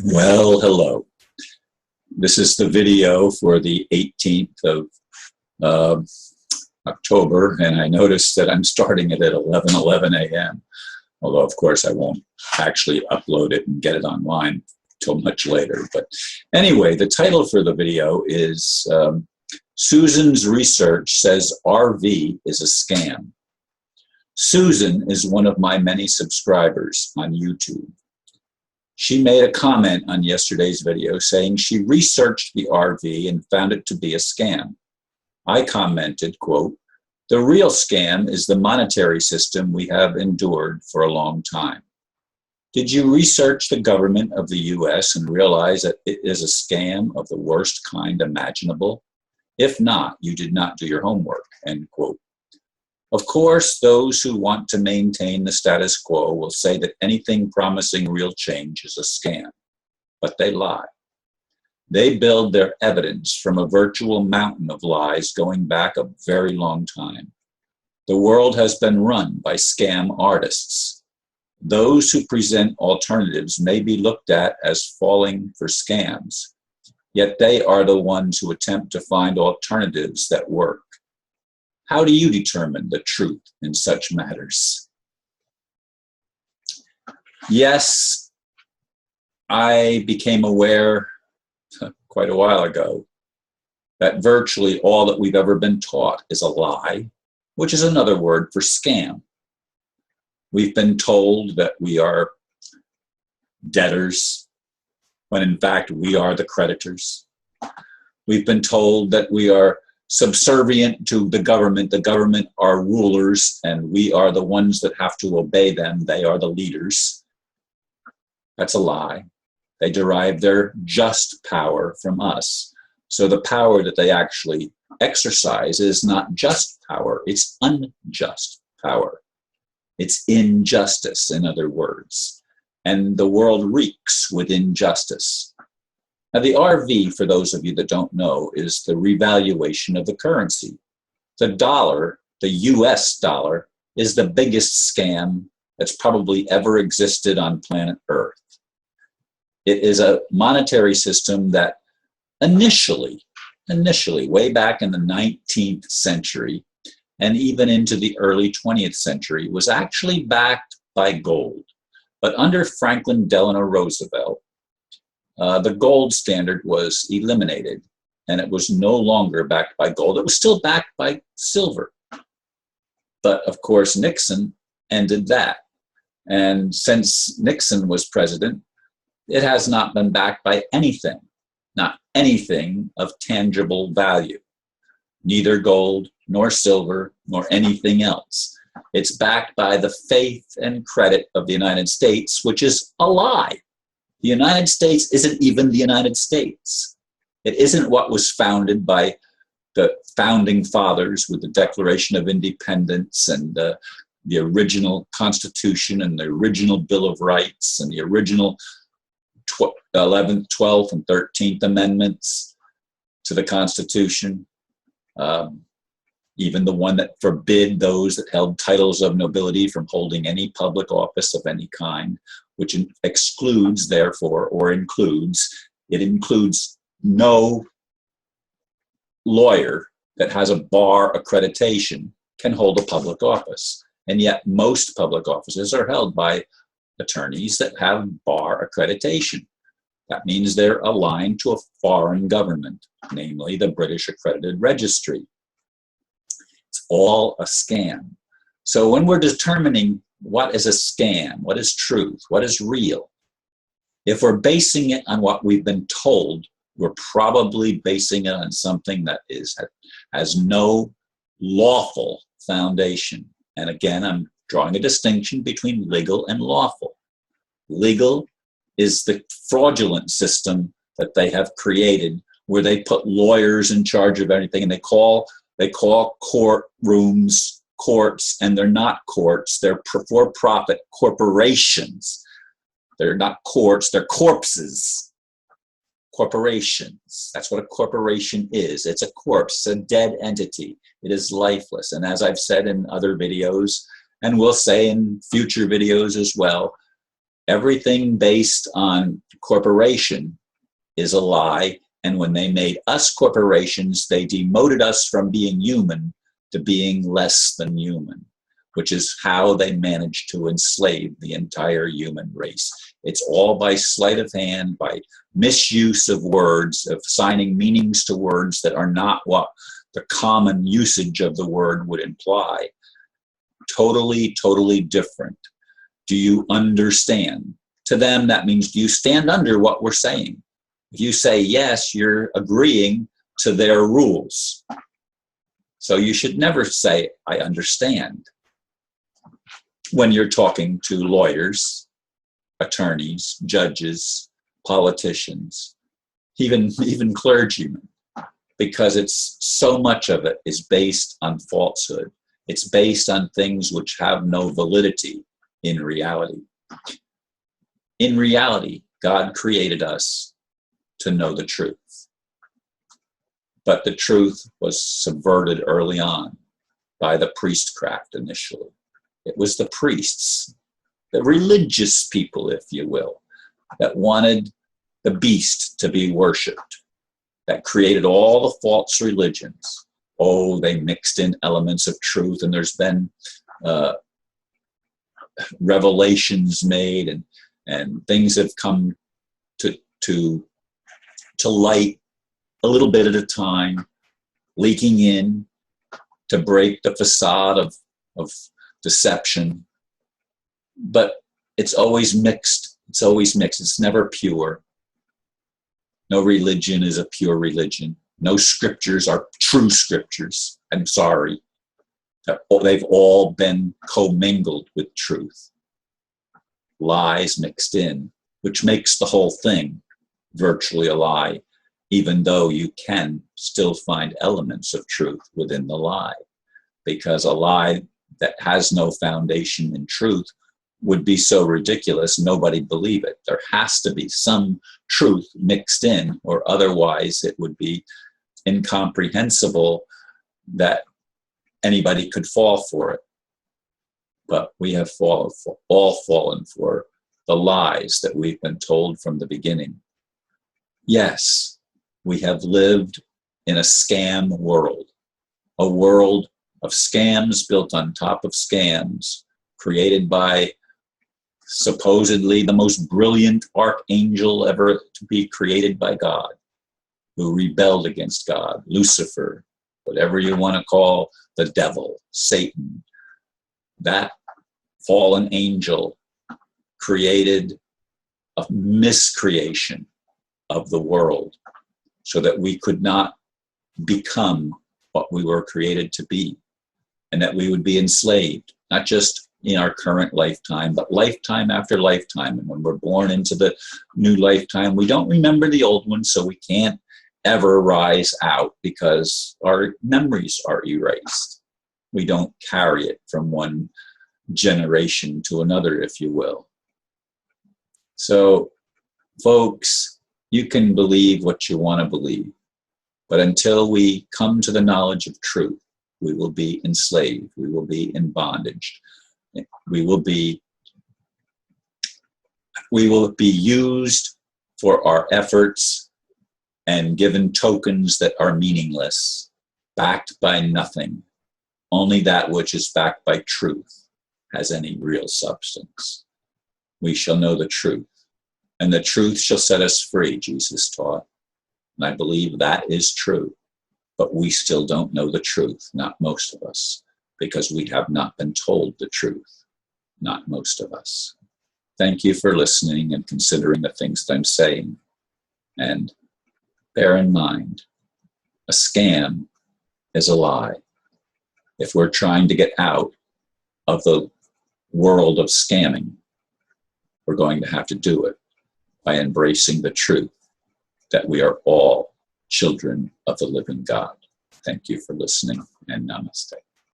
Well, hello. This is the video for the 18th of uh, October, and I noticed that I'm starting it at 11:11 a.m., although, of course, I won't actually upload it and get it online till much later. But anyway, the title for the video is Susan's Research Says RV is a Scam. Susan is one of my many subscribers on YouTube. She made a comment on yesterday's video saying she researched the RV and found it to be a scam. I commented, quote, "The real scam is the monetary system we have endured for a long time. Did you research the government of the US and realize that it is a scam of the worst kind imaginable? If not, you did not do your homework," end quote. Of course, those who want to maintain the status quo will say that anything promising real change is a scam, but they lie. They build their evidence from a virtual mountain of lies going back a very long time. The world has been run by scam artists. Those who present alternatives may be looked at as falling for scams, yet they are the ones who attempt to find alternatives that work. How do you determine the truth in such matters? Yes, I became aware quite a while ago that virtually all that we've ever been taught is a lie, which is another word for scam. We've been told that we are debtors, when in fact we are the creditors. We've been told that we are subservient to the government are rulers, and we are the ones that have to obey them. They are the leaders. That's a lie. They derive their just power from us. So the power that they actually exercise is not just power, it's unjust power. It's injustice, in other words. And the world reeks with injustice. Now, the RV, for those of you that don't know, is the revaluation of the currency. The dollar, the US dollar, is the biggest scam that's probably ever existed on planet Earth. It is a monetary system that initially, way back in the 19th century, and even into the early 20th century, was actually backed by gold. But under Franklin Delano Roosevelt, the gold standard was eliminated, and it was no longer backed by gold. It was still backed by silver. But of course, Nixon ended that. And since Nixon was president, it has not been backed by anything, not anything of tangible value, neither gold, nor silver, nor anything else. It's backed by the faith and credit of the United States, which is a lie. The United States isn't even the United States. It isn't what was founded by the founding fathers with the Declaration of Independence and the original Constitution and the original Bill of Rights and the original 11th, 12th, and 13th Amendments to the Constitution. Even the one that forbid those that held titles of nobility from holding any public office of any kind, which excludes, therefore, or includes, it includes no lawyer that has a bar accreditation can hold a public office. And yet most public offices are held by attorneys that have bar accreditation. That means they're aligned to a foreign government, namely the British Accredited Registry. It's all a scam. So when we're determining what is a scam, what is truth, what is real, if we're basing it on what we've been told, we're probably basing it on something that has no lawful foundation. And again, I'm drawing a distinction between legal and lawful. Legal is the fraudulent system that they have created, where they put lawyers in charge of everything, and they call courtrooms courts, and they're not courts. They're for-profit corporations. They're not courts, they're corpses. Corporations. That's what a corporation is. It's a corpse, a dead entity. It is lifeless. And as I've said in other videos, and will say in future videos as well, Everything based on corporation is a lie. And when they made us corporations, they demoted us from being human to being less than human, which is how they managed to enslave the entire human race. It's all by sleight of hand, by misuse of words, of assigning meanings to words that are not what the common usage of the word would imply. Totally, totally different. Do you understand? To them, that means, do you stand under what we're saying? If you say yes, you're agreeing to their rules. So you should never say, I understand, when you're talking to lawyers, attorneys, judges, politicians, even clergymen, because it's so much of it is based on falsehood. It's based on things which have no validity in reality. In reality, God created us to know the truth. But the truth was subverted early on by the priestcraft initially. It was the priests, the religious people, if you will, that wanted the beast to be worshipped, that created all the false religions. Oh, they mixed in elements of truth, and there's been revelations made, and things have come to light a little bit at a time, leaking in to break the facade of deception. But it's always mixed. It's always mixed. It's never pure. No religion is a pure religion. No scriptures are true scriptures. I'm sorry. They've all been commingled with truth. Lies mixed in, which makes the whole thing virtually a lie, even though you can still find elements of truth within the lie. Because a lie that has no foundation in truth would be so ridiculous, nobody'd believe it. There has to be some truth mixed in, or otherwise it would be incomprehensible that anybody could fall for it. But we have all fallen for the lies that we've been told from the beginning. Yes, we have lived in a scam world, a world of scams built on top of scams, created by supposedly the most brilliant archangel ever to be created by God, who rebelled against God, Lucifer, whatever you want to call the devil, Satan. That fallen angel created a miscreation of the world so that we could not become what we were created to be, and that we would be enslaved, not just in our current lifetime, but lifetime after lifetime. And when we're born into the new lifetime, we don't remember the old one, so we can't ever rise out because our memories are erased. We don't carry it from one generation to another, if you will. So, folks, you can believe what you want to believe, but until we come to the knowledge of truth, we will be enslaved. We will be in bondage. We will be used for our efforts and given tokens that are meaningless, backed by nothing. Only that which is backed by truth has any real substance. We shall know the truth, and the truth shall set us free, Jesus taught. And I believe that is true. But we still don't know the truth, not most of us, because we have not been told the truth, not most of us. Thank you for listening and considering the things that I'm saying. And bear in mind, a scam is a lie. If we're trying to get out of the world of scamming, we're going to have to do it by embracing the truth that we are all children of the living God. Thank you for listening, and namaste.